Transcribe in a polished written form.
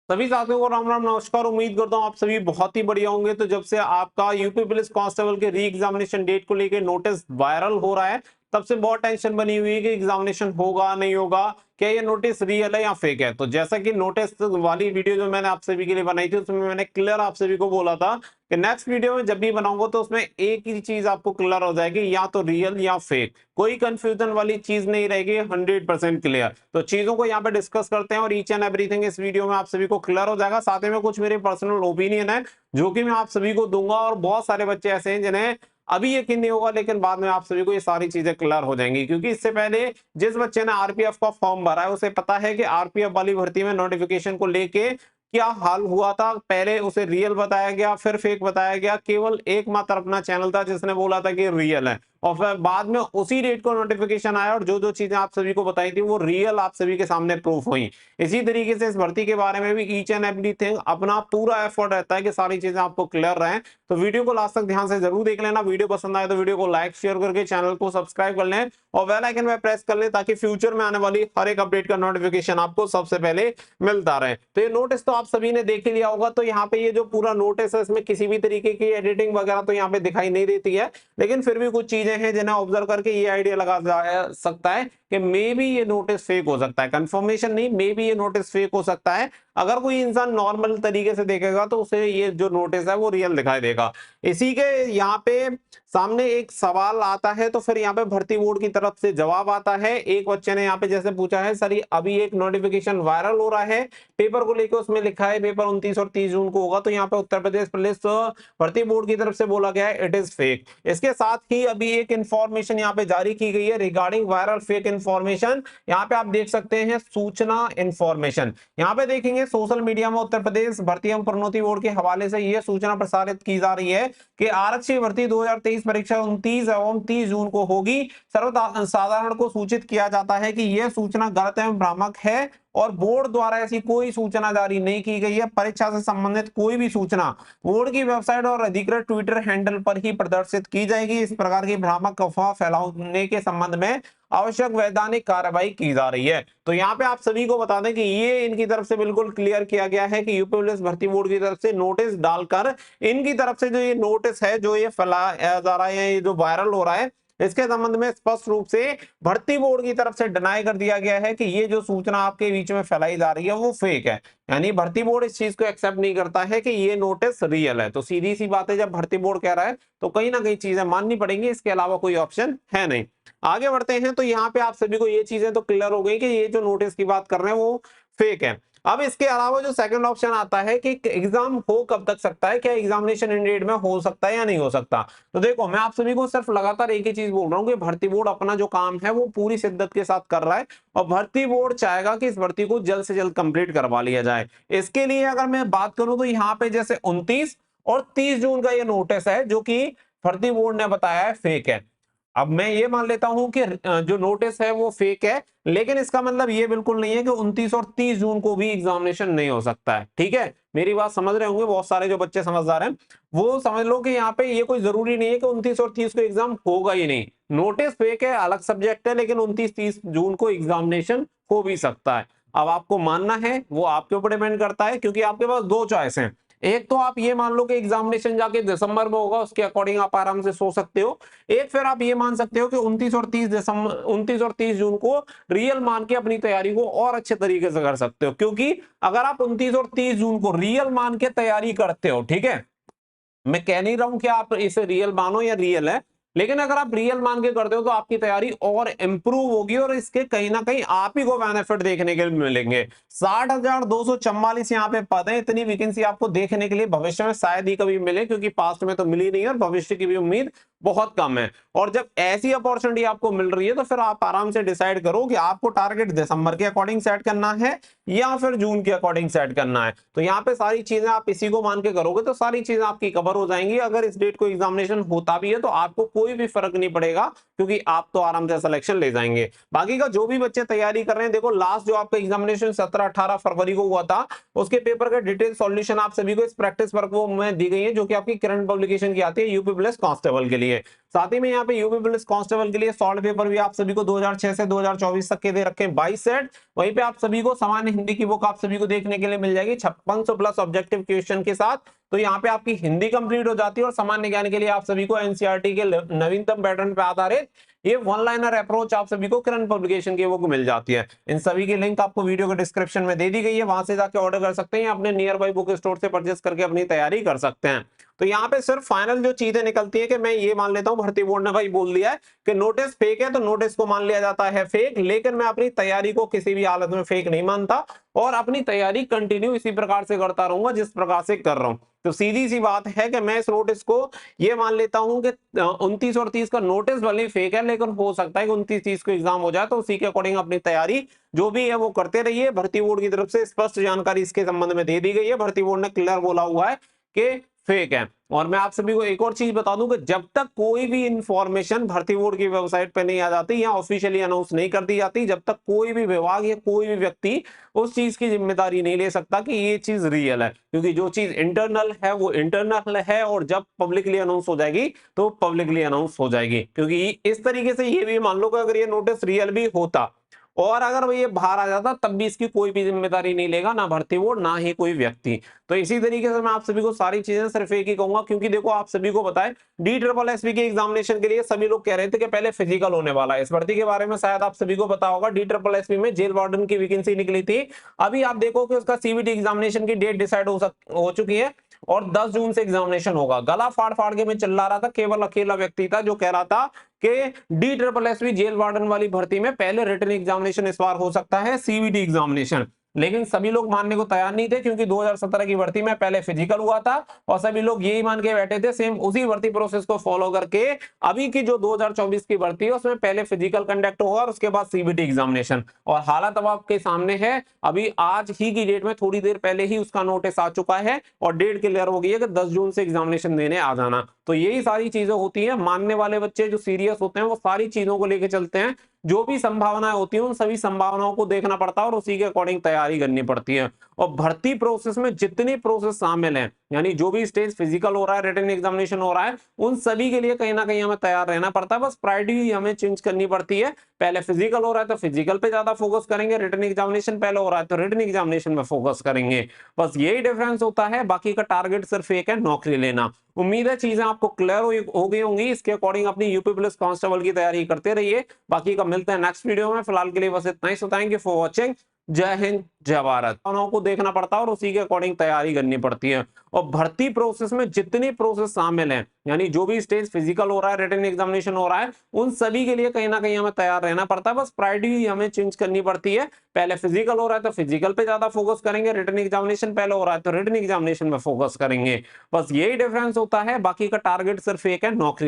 सभी साथियों को राम राम नमस्कार। उम्मीद करता हूँ आप सभी बहुत ही बढ़िया होंगे। तो जब से आपका यूपी पुलिस कांस्टेबल के री एग्जामिनेशन डेट को लेकर नोटिस वायरल हो रहा है, तब से बहुत टेंशन बनी हुई है कि एग्जामिनेशन होगा नहीं होगा, क्या ये नोटिस रियल है या फेक है। तो जैसा कि नोटिस वाली वीडियो जो मैंने आप सभी के लिए बनाई थी, उसमें मैंने क्लियर आप सभी को बोला था कि नेक्स्ट वीडियो में जब भी बनाऊंगा तो उसमें एक ही चीज आपको क्लियर हो जाएगी, या तो रियल या फेक, कोई कंफ्यूजन वाली चीज नहीं रहेगी, 100% क्लियर। तो चीजों को यहाँ पे डिस्कस करते हैं और ईच एंड एवरीथिंग इस वीडियो में आप सभी को क्लियर हो जाएगा। साथ ही में कुछ मेरे पर्सनल ओपिनियन है जो कि मैं आप सभी को दूंगा, और बहुत सारे बच्चे ऐसे हैं जिन्हें अभी यकीन नहीं होगा, लेकिन बाद में आप सभी को ये सारी चीजें क्लियर हो जाएंगी। क्योंकि इससे पहले जिस बच्चे ने आरपीएफ का फॉर्म भरा है उसे पता है कि आरपीएफ वाली भर्ती में नोटिफिकेशन को लेके क्या हाल हुआ था। पहले उसे रियल बताया गया, फिर फेक बताया गया। केवल एकमात्र अपना चैनल था जिसने बोला था कि रियल है, और फिर बाद में उसी डेट को नोटिफिकेशन आया और जो जो चीजें आप सभी को बताई थी वो रियल आप सभी के सामने प्रूफ हुई। इसी तरीके से इस भर्ती के बारे में भी ईच एंड एवरीथिंग अपना पूरा एफर्ट रहता है कि सारी चीजें आपको क्लियर रहें। तो वीडियो को लास्ट तक ध्यान से जरूर देख लेना। वीडियो पसंद आए तो वीडियो को लाइक शेयर करके चैनल को सब्सक्राइब कर लें और बेल आइकन में प्रेस कर लें, ताकि फ्यूचर में आने वाली हर एक अपडेट का नोटिफिकेशन आपको सबसे पहले मिलता रहे। तो ये नोटिस तो आप सभी ने देख लिया होगा। तो यहाँ पे ये जो पूरा नोटिस है इसमें किसी भी तरीके की एडिटिंग वगैरह तो यहाँ पे दिखाई नहीं देती है, लेकिन फिर भी कुछ चीजें हैं जिन्हें ऑब्जर्व करके ये आइडिया लगा जा सकता है कि मे बी ये नोटिस फेक हो सकता है। कंफर्मेशन नहीं, मे बी ये नोटिस फेक हो सकता है। अगर कोई इंसान नॉर्मल तरीके से देखेगा तो उसे ये जो नोटिस है वो रियल दिखाई देगा। इसी के यहाँ पे सामने एक सवाल आता है, तो फिर यहाँ पे भर्ती बोर्ड की तरफ से जवाब आता है। एक बच्चे ने यहाँ पे जैसे पूछा है, सर अभी एक नोटिफिकेशन वायरल हो रहा है पेपर को लेकर, उसमें लिखा है पेपर 29 और 30 जून को होगा। तो यहाँ पे उत्तर प्रदेश पुलिस भर्ती बोर्ड की तरफ से बोला गया है इट इज फेक। इसके साथ ही अभी एक इंफॉर्मेशन यहाँ पे जारी की गई है रिगार्डिंग वायरल फेक इंफॉर्मेशन। यहाँ पे आप देख सकते हैं सूचना इंफॉर्मेशन। यहाँ पे देखेंगे सोशल मीडिया में उत्तर प्रदेश भर्ती एवं प्रोन्नति बोर्ड के हवाले से यह सूचना प्रसारित की जा रही है कि आरक्षी भर्ती 2023 परीक्षा 29 एवं 30 जून को होगी। सर्वसाधारण को सूचित किया जाता है कि यह सूचना गलत एवं भ्रामक है और बोर्ड द्वारा ऐसी कोई सूचना जारी नहीं की गई है। परीक्षा से संबंधित कोई भी सूचना बोर्ड की वेबसाइट और अधिकृत ट्विटर हैंडल पर ही प्रदर्शित की जाएगी। इस प्रकार की भ्रामक अफवाह फैलाने के संबंध में आवश्यक वैधानिक कार्रवाई की जा रही है। तो यहाँ पे आप सभी को बता दें कि ये इनकी तरफ से बिल्कुल क्लियर किया गया है कि यूपी पुलिस भर्ती बोर्ड की तरफ से नोटिस डालकर इनकी तरफ से जो ये नोटिस है जो ये फैलाया जा रहा है, ये जो वायरल हो रहा है, इसके संबंध में स्पष्ट रूप से भर्ती बोर्ड की तरफ से डिनाई कर दिया गया है कि ये जो सूचना आपके बीच में फैलाई जा रही है वो फेक है। यानी भर्ती बोर्ड इस चीज को एक्सेप्ट नहीं करता है कि ये नोटिस रियल है। तो सीधी सी बात है, जब भर्ती बोर्ड कह रहा है तो कहीं ना कहीं चीजें माननी पड़ेंगी, इसके अलावा कोई ऑप्शन है नहीं। आगे बढ़ते हैं। तो यहाँ पे आप सभी को ये चीजें तो क्लियर हो गई कि ये जो नोटिस की बात कर रहे हैं वो फेक है। अब इसके अलावा जो सेकंड ऑप्शन आता है कि एग्जाम हो कब तक सकता है, क्या एग्जामिनेशन इन डेट में हो सकता है या नहीं हो सकता। तो देखो, मैं आप सभी को सिर्फ लगातार एक ही चीज बोल रहा हूँ कि भर्ती बोर्ड अपना जो काम है वो पूरी शिद्दत के साथ कर रहा है, और भर्ती बोर्ड चाहेगा कि इस भर्ती को जल्द से जल्द कंप्लीट करवा लिया जाए। इसके लिए अगर मैं बात करूं तो यहाँ पे जैसे 29 और 30 जून का ये नोटिस है जो कि भर्ती बोर्ड ने बताया है फेक है। अब मैं ये मान लेता हूं कि जो नोटिस है वो फेक है, लेकिन इसका मतलब ये बिल्कुल नहीं है कि 29 और 30 जून को भी एग्जामिनेशन नहीं हो सकता है। ठीक है, मेरी बात समझ रहे होंगे बहुत सारे जो बच्चे समझदार हैं, वो समझ लो कि यहाँ पे ये कोई जरूरी नहीं है कि 29 और 30 को एग्जाम होगा ही नहीं। नोटिस फेक है, अलग सब्जेक्ट है, लेकिन 29-30 जून को एग्जामिनेशन हो भी सकता है। अब आपको मानना है वो आपके ऊपर डिपेंड करता है, क्योंकि आपके पास दो चॉइस हैं। एक तो आप ये मान लो कि एग्जामिनेशन जाके दिसंबर में होगा, उसके अकॉर्डिंग आप आराम से सो सकते हो। एक फिर आप ये मान सकते हो कि 29 और 30 जून को रियल मान के अपनी तैयारी को और अच्छे तरीके से कर सकते हो। क्योंकि अगर आप 29 और 30 जून को रियल मान के तैयारी करते हो, ठीक है, मैं कह नहीं रहा हूं कि आप इसे रियल मानो या रियल है, लेकिन अगर आप रियल मान के करते हो तो आपकी तैयारी और इंप्रूव होगी, और इसके कहीं ना कहीं आप ही को बेनिफिट देखने के लिए मिलेंगे। 60,244 यहाँ पे पद है, इतनी वैकेंसी आपको देखने के लिए भविष्य में शायद ही कभी मिले, क्योंकि पास्ट में तो मिली नहीं है और भविष्य की भी उम्मीद बहुत कम है। और जब ऐसी अपॉर्चुनिटी आपको मिल रही है तो फिर आप आराम से डिसाइड करो कि आपको टारगेट दिसंबर के अकॉर्डिंग सेट करना है या फिर जून के अकॉर्डिंग सेट करना है। तो यहाँ पे सारी चीजें आप इसी को मान के करोगे तो सारी चीजें आपकी कवर हो जाएंगी। अगर इस डेट को एग्जामिनेशन होता भी है तो आपको कोई भी फर्क नहीं पड़ेगा, क्योंकि आप तो आराम से सिलेक्शन ले जाएंगे। बाकी का जो भी बच्चे तैयारी कर रहे हैं, देखो लास्ट जो आपका एग्जामिनेशन 17-18 फरवरी को हुआ था, उसके पेपर का डिटेल सॉल्यूशन आप सभी को इस प्रैक्टिस वर्क में दी गई है, जो कि आपकी करंट पब्लिकेशन की आती है यूपी पुलिस कांस्टेबल के लिए। लिए। साथ ही में यहाँ पे यूपी पुलिस कांस्टेबल के लिए सॉल्व पेपर भी आप सभी को 2006 से 2024 तक के दे रखे हैं 22 सेट। वहीं पे आप सभी को सामान्य हिंदी की बुक आप सभी को देखने के लिए मिल जाएगी 5600 प्लस ऑब्जेक्टिव क्वेश्चन के साथ। तो यहाँ पे आपकी हिंदी कंप्लीट हो जाती है और सामान्य ज्ञान के लिए आप सभी को एनसीईआरटी के नवीनतम पैटर्न पे आधारित ये वन लाइनर अप्रोच आप सभी को किरण पब्लिकेशन की बुक मिल जाती है। इन सभी की लिंक आपको वीडियो के डिस्क्रिप्शन में दे दी गई है, वहां से जाके ऑर्डर कर सकते हैं या अपने नियर बाई बुक स्टोर से परचेस करके अपनी तैयारी कर सकते हैं। तो यहाँ पे सिर्फ फाइनल जो चीजें निकलती है कि मैं ये मान लेता हूं भर्ती बोर्ड ने भाई बोल दिया है कि नोटिस फेक है तो नोटिस को मान लिया जाता है फेक, लेकिन मैं अपनी तैयारी को किसी भी हालत में फेक नहीं मानता और अपनी तैयारी कंटिन्यू इसी प्रकार से करता रहूंगा जिस प्रकार से कर रहा हूं। तो सीधी सी बात है कि मैं इस नोटिस को ये मान लेता हूं कि 29 और 30 का नोटिस भले फेक है, लेकिन हो सकता है कि 29-30 को एग्जाम हो जाए, तो उसी के अकॉर्डिंग अपनी तैयारी जो भी है वो करते रहिए। भर्ती बोर्ड की तरफ से स्पष्ट जानकारी इसके संबंध में दे दी गई है, भर्ती बोर्ड ने क्लियर बोला हुआ है कि फेक है। और मैं आप सभी को एक और चीज बता दूं कि जब तक कोई भी इंफॉर्मेशन भर्ती बोर्ड की वेबसाइट पे नहीं आ जाती या ऑफिशियली अनाउंस नहीं कर दी जाती, जब तक कोई भी विभाग या कोई भी व्यक्ति उस चीज की जिम्मेदारी नहीं ले सकता कि ये चीज रियल है, क्योंकि जो चीज इंटरनल है वो इंटरनल है और जब पब्लिकली अनाउंस हो जाएगी तो पब्लिकली अनाउंस हो जाएगी। क्योंकि इस तरीके से ये भी मान लो कि अगर ये नोटिस रियल भी होता और अगर ये बाहर आ जाता तब भी इसकी कोई भी जिम्मेदारी नहीं लेगा, ना भर्ती बोर्ड ना ही कोई व्यक्ति। तो इसी तरीके से मैं आप सभी को सारी चीजें सिर्फ एक ही कहूंगा, क्योंकि देखो आप सभी को बताएं DSSB के एग्जामिनेशन के लिए सभी लोग कह रहे थे कि पहले फिजिकल होने वाला है। इस भर्ती के बारे में शायद आप सभी को पता होगा, DSSB में जेल वार्डन की वैकेंसी निकली थी। अभी आप देखो कि उसका CBT एग्जामिनेशन की डेट डिसाइड हो चुकी है और 10 जून से एग्जामिनेशन होगा। गला फाड़ फाड़ के मैं चिल्ला रहा था, केवल अकेला व्यक्ति था जो कह रहा था कि DSSB जेल वार्डन वाली भर्ती में पहले रिटन एग्जामिनेशन इस बार हो सकता है CBT एग्जामिनेशन, लेकिन सभी लोग मानने को तैयार नहीं थे, क्योंकि 2017 की भर्ती में पहले फिजिकल हुआ था और सभी लोग यही मान के बैठे थे सेम उसी भर्ती प्रोसेस को फॉलो करके अभी की जो 2024 की भर्ती है उसमें पहले फिजिकल कंडक्ट होगा और उसके बाद CBT एग्जामिनेशन। और हालत अब आपके सामने है, अभी आज ही की डेट में थोड़ी देर पहले ही उसका नोटिस आ चुका है और डेट क्लियर हो गई है कि 10 जून से एग्जामिनेशन देने आ जाना। तो यही सारी चीजें होती हैं, मानने वाले बच्चे जो सीरियस होते हैं वो सारी चीजों को लेकर चलते हैं, जो भी संभावनाएं होती हैं उन सभी संभावनाओं को देखना पड़ता है और उसी के अकॉर्डिंग तैयारी करनी पड़ती है। और भर्ती प्रोसेस में जितने प्रोसेस शामिल हैं, यानी जो भी स्टेज फिजिकल हो रहा है, रिटन एग्जामिनेशन हो रहा है, उन सभी के लिए कहीं ना कहीं हमें तैयार रहना पड़ता है। बस प्रायोरिटी हमें चेंज करनी पड़ती है, पहले फिजिकल हो रहा है तो फिजिकल पे ज्यादा फोकस करेंगे, रिटन एग्जामिनेशन पहले हो रहा है तो रिटन एग्जामिनेशन में फोकस करेंगे। बस यही डिफरेंस होता है, बाकी का टारगेट सिर्फ एक है, नौकरी लेना। उम्मीद है चीजें आपको क्लियर हो गई होंगी, इसके अकॉर्डिंग अपनी यूपी पुलिस कांस्टेबल की तैयारी करते रहिए। बाकी का मिलते हैं नेक्स्ट वीडियो में, फिलहाल के लिए बस इतना ही। So thank you for watching. जय हिंद जय भारत। को देखना पड़ता है और उसी के अकॉर्डिंग तैयारी करनी पड़ती है। और भर्ती प्रोसेस में जितने प्रोसेस शामिल हैं, यानी जो भी स्टेज फिजिकल हो रहा है, रिटन एग्जामिनेशन हो रहा है, उन सभी के लिए कहीं ना कहीं हमें तैयार रहना पड़ता है। बस प्रायोरिटी हमें चेंज करनी पड़ती है, पहले फिजिकल हो रहा है तो फिजिकल पे ज्यादा फोकस करेंगे, रिटन एग्जामिनेशन पहले हो रहा है तो रिटन एग्जामिनेशन में फोकस करेंगे। बस यही डिफरेंस होता है, बाकी का टारगेट सिर्फ एक है, नौकरी।